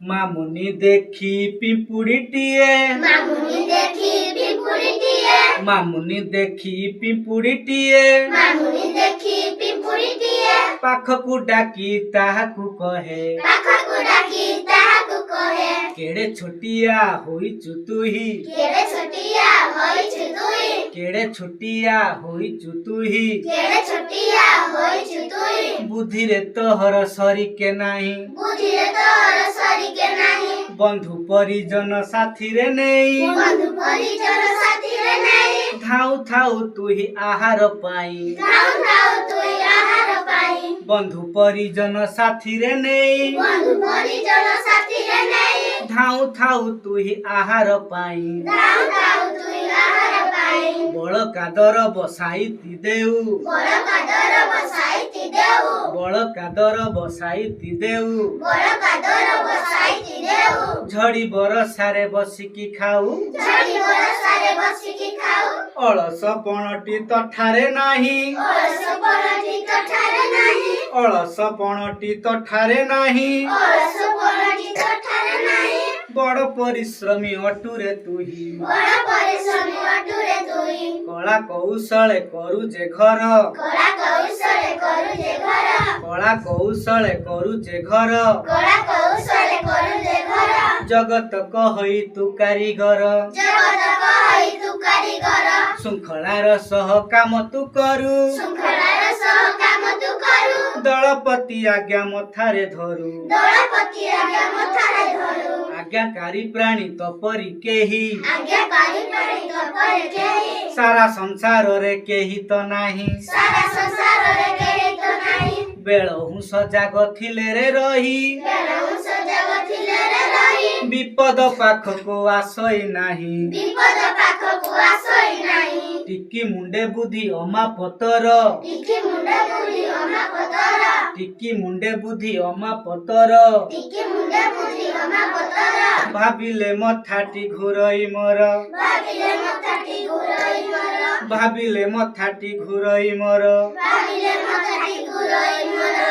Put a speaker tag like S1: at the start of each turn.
S1: ମାମୁନି ଦେଖି ପିମ୍ପୁଡ଼ିଟିଏ
S2: ମାମୁନି ଦେଖି ପିମ୍ପୁଡ଼ିଟିଏ
S1: ମାମୁନି ଦେଖି ପିମ୍ପୁଡ଼ିଟିଏ
S2: ମାମୁନି ଦେଖି ପିମ୍ପୁଡ଼ିଟିଏ
S1: ପାଖକୁ ଡାକି ତାହାକୁ କହେ
S2: ପାଖକୁ ଡାକି ତାହାକୁ କହେ
S1: କେଡ଼େ ଛୋଟିଆ ହୋଇଛୁ ତୁହି
S2: କେଡ଼େ ଛୋଟିଆ ହୋଇଛୁ ତୁଇ
S1: କେଡ଼େ ଛୋଟିଆ ହୋଇଛୁ ତୁହି
S2: କେଡ଼େ ଛୋଟିଆ ହୋଇଛୁ ତୁଇ
S1: ବୁଦ୍ଧିରେ ତୋହର ସରିକେ ନାହିଁ
S2: ବୁଦ୍ଧିରେ ତୋର ସରିକେ ନାହିଁ
S1: ବନ୍ଧୁ ପରିଜନ ସାଥିରେ ନେଇ
S2: ବନ୍ଧୁ ପରିଜନ ସାଥିରେ ନେଇ
S1: ଥାଉ ଥାଉ ତୁହି ଆହାର ପାଇଁ
S2: ଥାଉ ଥାଉ ତୁଇ ଆହାର ପାଇଁ
S1: ବନ୍ଧୁ ପରିଜନ ସାଥିରେ ନେଇ
S2: ବନ୍ଧୁ ପରିଜନ ସାଥିରେ ନେଇ
S1: ଥାଉ ଥାଉ ତୁହି ଆହାର ପାଇଁ
S2: ଥାଉ ଥାଉ ତୁଇ ଆହାର ପାଇଁ
S1: ବଳକାଦର ବସାଇତି ଦେଉ
S2: ବଡ଼ କାଦର ବସାଇତି ଦେଉ
S1: ବଳ କାଦର ବସାଇତି ଦେଉ
S2: ବଡ଼ କାଦର ବସାଇତି ଦେଉ
S1: ଝଡ଼ି ବରଷାରେ ବସିକି ଖାଉ
S2: ଝଡ଼ି ବରଷାରେ ବସିକି ଖାଉ
S1: ଅଳସ ପଣଟି ତଠାରେ ନାହିଁ
S2: ଅଳସ ପଣଟି ତଠାରେ ନାହିଁ
S1: ଅଳସ ପଣଟି ତଠାରେ ନାହିଁ
S2: ଅଳସ ପଣଟି ତଠାରେ ନାହିଁ
S1: ବଡ଼ ପରିଶ୍ରମୀ ଅଟୁରେ ତୁହି
S2: ବଡ଼ ପରିଶ୍ରମୀ ଅଟୁରେ ତୁଇ
S1: କଳା କୌଶଳେ କରୁ ଯେ ଘର
S2: କଳା କୌଶଳେ କରୁ ଯେ ଘର
S1: କଳା କୌଶଳେ କରୁ ଯେ ଘର
S2: କଳା କୌଶଳେ କରୁ ଯେ ଘର
S1: ଜଗତ କହଇ ତୁ କାରିଗର
S2: ଜଗତ କହି ତୁ କାରିଗର
S1: ଶୃଙ୍ଖଳାର ସହ କାମ ତୁ କରୁ
S2: ଶୃଙ୍ଖଳାର ସହ କାମ ତୁ କରୁ
S1: ଦଳପତି ଆଜ୍ଞା ମଥାରେ ଧରୁ
S2: ଦଳପତି ଆଜ୍ଞା ମଥାରେ ଧରୁ
S1: ଆଜ୍ଞାକାରୀ ପ୍ରାଣୀ ତପରି କେହି
S2: ଆଜ୍ଞାକାରୀ ପ୍ରାଣୀ ତପରେ କେହି
S1: ସାରା ସଂସାରରେ କେହି ତ ନାହିଁ
S2: ସାରା ସଂସାରରେ କେହି ତ ନାହିଁ
S1: ବେଳହୁଁ ସଜାଗ ଥିଲେ ରେ ରହି
S2: ବେଳହୁଁ ସଜାଗ ଥିଲେ ରେ ରହି
S1: ବିପଦ ପାଖକୁ ଆସଇ ନାହିଁ
S2: ବିପଦ ପାଖକୁ ଆସଇ ନାହିଁ
S1: ଟିକି ମୁଣ୍ଡେ ବୁଦ୍ଧି ଅମାପତର
S2: ଟିକି ମୁଣ୍ଡ ବୁଦ୍ଧି ଅମାପତର
S1: ଟିକି ମୁଣ୍ଡେ ବୁଦ୍ଧି ଅମାପତର
S2: ଟିକି ମୁଣ୍ଡ ବୁଦ୍ଧି ଅମାପତର
S1: ଭାବିଲେ ମଥାଟି ଘୁରଇ ମର
S2: ଭାବିଲେ ମଥାଟି ଘୁରଇ ମର
S1: ଭାବିଲେ ମଥାଟି ଘୁରଇ ମର
S2: ଭାବିଲେ ମଥାଟି ଘୁରଇ ମର